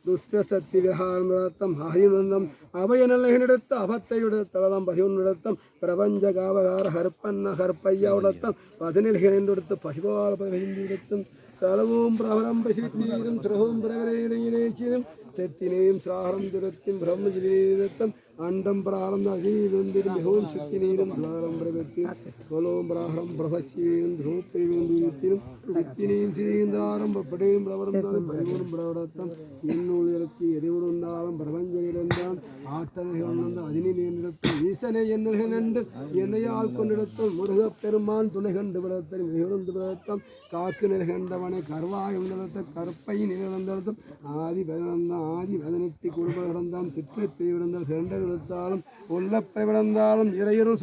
ദുഷ്ടസത്യവിഹാരം ഹരിനന്ദം അഭയനലഹിനെടുത്ത് അഭത്തയുടെത്തളം പതിവൊന്നെടുത്തം പ്രപഞ്ചകാവകാര ഹർപ്പന്ന ഹർപ്പയ്യവിടത്തം പതിനെടുത്ത് പശുപാല പതിനെടുത്തും സ്ഥലവും പ്രഹരം പശുത്തീരും ദ്രഹവും പ്രവരേനേച്ചിനും സെത്തിനെയും സാഹരം ദുരത്തും ബ്രഹ്മജിതം അണ്ടം പ്രാളം അജീവന്തിരും ബഹവും ശക്തിനീരും ദ്വാരം പ്രവൃത്തി കൊലവും പ്രാഹം പ്രഭശീനും ധ്രുവപ്രവൃത്തിനും ശക്തിനെയും ശ്രീന്താരം പപ്പടയും പ്രവർത്തനം പരിപൂർണം പ്രവർത്തം എന്നുള്ളിറക്കി എരിവുണ്ടാളും പ്രപഞ്ചനിരന്താൻ ആട്ടനകളുണ്ട് അതിനെ നിയന്ത്രിത്തും ഈശനെ എന്നുണ്ട് എന്നയാൾ കൊണ്ടിടത്തും മുരുകപ്പെരുമാൻ തുണை കണ്ട് വിടത്തും വിഹുണ്ട് വിടത്തം കാക്ക് നിലകണ്ടവനെ കർവായ ഉണ്ടത്തെ കറുപ്പൈ നിലനിർത്തും ആദി பதினெட்டு குடும்ப விடந்தான் திட்டத்தை விடந்தால் இரண்டை விடத்தாலும் ஒல்லப்பை விடந்தாலும் இறையொருள்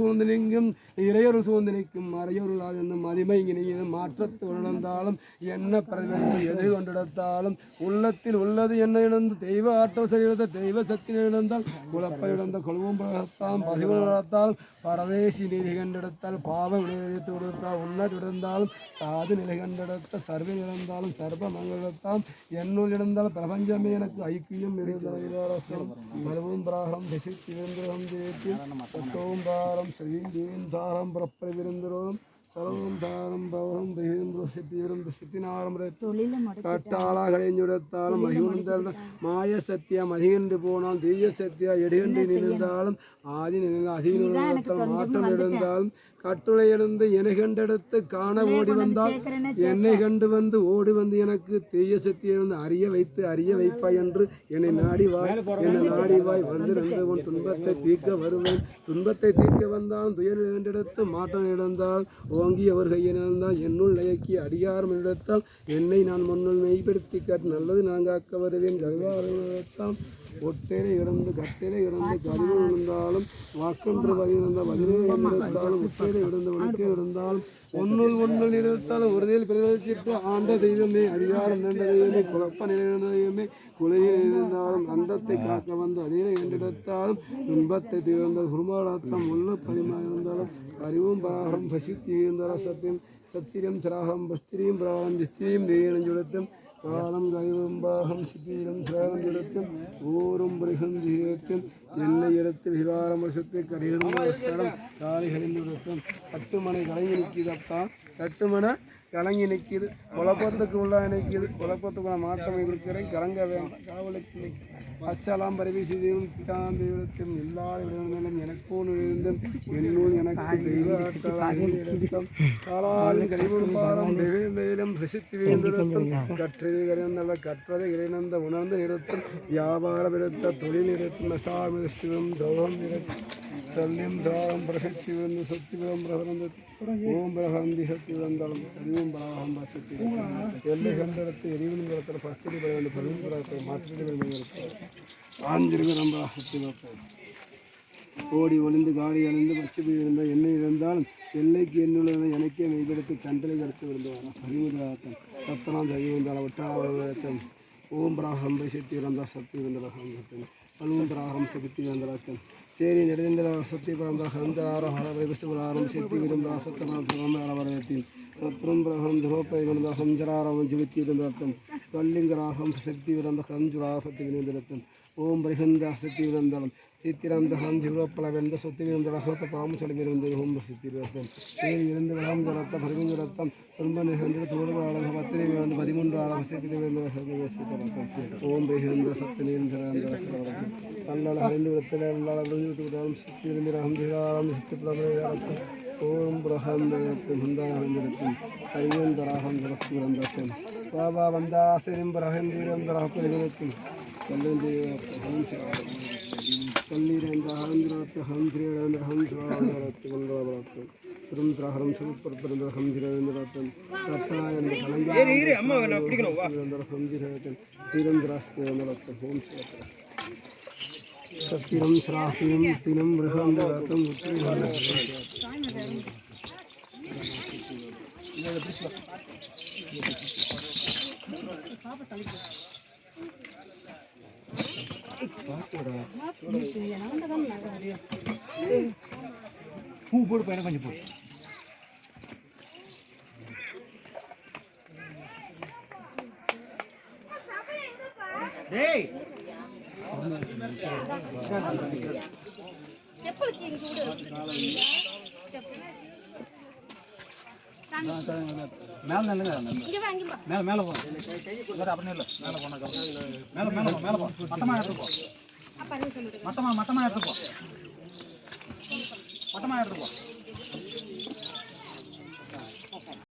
சூழ்நிலைக்கும் மறையொருளால் என்னும் மதிமையினையும் மாற்றத்து விடந்தாலும் என்ன பிரதிபலித்து எது கொண்டிடத்தாலும் உள்ளத்தில் உள்ளது என்ன இழந்து தெய்வ ஆற்றல் செய்த தெய்வ சக்தி இழந்தால் குழப்பை இழந்த கொள்வும் பகத்தாம் பசிவு நடத்தால் பரதேசி நிலை கண்டெடுத்தால் பாவ விளைவித்து கொடுத்தால் உன்னர் விழுந்தாலும் சாது நிலை கண்டெடுத்த சர்வ இழந்தாலும் சர்வ மங்களிடத்தால் என்னுள் இழந்தால் பிரபஞ்சமே எனக்கு ஐக்கியம் மலவும் பிராகம் திசித்திருந்திரம் தேத்தியும் தாரம் ஸ்ரீம் தாரம் புறப்படி விருந்திரோம் சலவும் தாரம் பவரும் சித்தினாரம் கட்டாளா கடைஞ்சுடத்தாலும் மகிழ்ந்தால் மாய சத்தியம் அதிகண்டு போனால் தீய சத்தியா எடுகண்டு நின்றாலும் ஆதி நினைந்த அதிக மாற்றம் எழுந்தாலும் கட்டுளை எழுந்து என்னை கண்டெடுத்து காண ஓடி வந்தால் என்னை கண்டு வந்து ஓடி வந்து எனக்கு தீய சக்தி எழுந்து அறிய வைப்பாய் என்று என்னை நாடிவாய் வந்து நந்து உன் துன்பத்தை தீர்க்க வருவேன் துன்பத்தை தீர்க்க வந்தால் துயர் கண்டெடுத்து மாற்றம் இழந்தால் ஓங்கி அவர் கையினால் என்னுள் இயக்கி அடியாரம் எடுத்தால் என்னை நான் முன்னுள் மெய்ப்படுத்தி காட்டு நல்லது நான் காக்க வருவேன் கல்வாரம் ஒட்டேரை இழந்து கட்டேரை இழந்து கருவில் இருந்தாலும் வாக்கொன்று பதினிருந்தால் பதினேழு இருந்தாலும் ஒட்டேரை இழந்து உனக்கே இருந்தாலும் ஒன்னுள் இருந்தாலும் உறுதியில் பிரதிச்சிட்டு ஆண்ட தெய்வமே அதிகாரம் நின்ற தெய்வமே குழப்ப நிலைந்த தெய்வமே குலையில் இருந்தாலும் அண்டத்தை காக்க வந்து அதிலே என்றிடத்தாலும் துன்பத்தை தீர்ந்த குருமாடாத்தம் உள்ள பரிமா இருந்தாலும் அறிவும் பராகம் பசித்தி இருந்தாலும் சத்தியம் சிராகம் பஸ்திரியும் பிராகம் திஸ்திரியும் தேயனும் சுடத்தும் காலம் கைவம்பாகம் சித்திரம் சிராகம் சுடத்தும் ஊரும் பிரிகந்தியத்தும் என்னை இடத்து விகாரம் வருஷத்தை கரையிடும் காலை கழிந்துடத்தும் 10 மணி கலைஞி நிற்கிதப்பா 8 மணி கலங்கி நிற்கிது குழப்பத்துக்கு உள்ளா நிற்கிது குழப்பத்துக்குள்ள மாற்றமை கொடுக்கிறேன் கலங்க வேண்டாம் காவலுக்கு அச்சலாம் பரவிசிதையும் கிட்டாந்தேவத்தும் எல்லா இடங்களிலும் எனக்கோன் எழுந்தும் என்னூல் எனக்கு தெய்வ காலாலும் கழிவுபாரம் வெகுந்தேலும் ரசித்து வேண்டிடத்தும் கற்றது கரைந்த கற்றதை இறைநந்த உணர்ந்து நிறுத்தும் வியாபார விடுத்த தொழில் நிறுத்தும் நசாமிருஷ்டிவும் தௌகம் நிறுத்தும் சல்லியம் தாரம் பிரசக்தி வந்து சக்திபுரம் பிரபந்த ஓம் பிரகந்தி சக்தி விழுந்தாலும் அறிவும் பராகம் சக்தி எல்லை கண்டடத்து எரிவின் குளத்தில் பச்சடி பரவல் பருவத்தை மாற்றி ஆஞ்சிருக்கிறோம் சக்தி ஓடி ஒளிந்து காடி அணிந்து பச்சை இருந்தால் எண்ணெய் இருந்தாலும் எல்லைக்கு எண்ணுள்ளதை எனக்கே மெய்படுத்தி கண்டலை கருத்து விழுந்தவான பதிமுதாத்தம் சத்தனம் சரி வந்தால் ஒட்டாளத்தம் ஓம் பிராகம் சக்தி இருந்தால் சக்தி விழுந்தராகம் சத்தம் அழுவும் பிராகம் சக்தி விழுந்தராக்கம் சேரி நெடுந்தர சக்தி பிறந்த ஹந்தாரம் ஹரவிசுபுராரம் சக்தி விருந்தா சத்தனம் வரவரத்தின் சத்ரம் பிரகம் துரோப்பை விழுந்த ஹஞ்சராரம் ஜிவித்தி இருந்தர்த்தம் கல்லிங்கராகம் சக்தி விருந்த ஹஞ்சுரா சக்தி விழுந்தரத்தம் ஓம் பிரகந்த சக்தி விருந்தலம் சித்திரந்த ஹஞ்சுரப்பல வெந்த சொத்து விருந்தர சொத்த பாம்பு சொல்லி விருந்து ஓம் சக்தி விருத்தம் சேரி விருந்து விளம் ஜலத்த பரிவிந்து ரத்தம் துன்ப நிகழ்ந்த தோடுவாளக பத்திரை விழுந்து 13 ஆளக சக்தி விருந்த ஓம் பிரகந்த சக்தி நிரந்தர அல்ல அறிந்து விடத்தில் எல்லாரும் சக்தி விருந்திர ஹஞ்சுராரம் சக்தி பிரபலம் ஓம் பிரகந்தரத்தும் ஹந்தாரந்திரத்தும் ஹரியந்தராகம் ஜலத்து விருந்தத்தும் பாபா வந்தாசிரிம் பிரகந்தீரந்தராக நிறுத்தும் கல்லீரந்த ஹந்திரத்து ஹந்திரேந்திர ஹந்திரத்து கொண்டவரத்து திருந்திரஹரம் சுப்பரத்திருந்த ஹந்திரேந்திரத்தன் ரத்னாயந்த கலங்கிரேந்திர ஹந்திரேந்தன் தீரந்திராஸ்திரந்தரத்தன் ஓம் சிவத்திர சத்திரம் ஸ்ராஸ்திரம் தினம் மிருகந்தரத்தம் பூ போடு பையனை கொஞ்சம் போடு டேய் மேல நில்லுங்க மேல மேல போ அப்படி இல்லை மேல போனாக்க மேல மேல போ மேல போ மட்டமா எடுத்துப்போ மட்டமா எடுத்துப்போ மட்டமா எடுத்துப்போ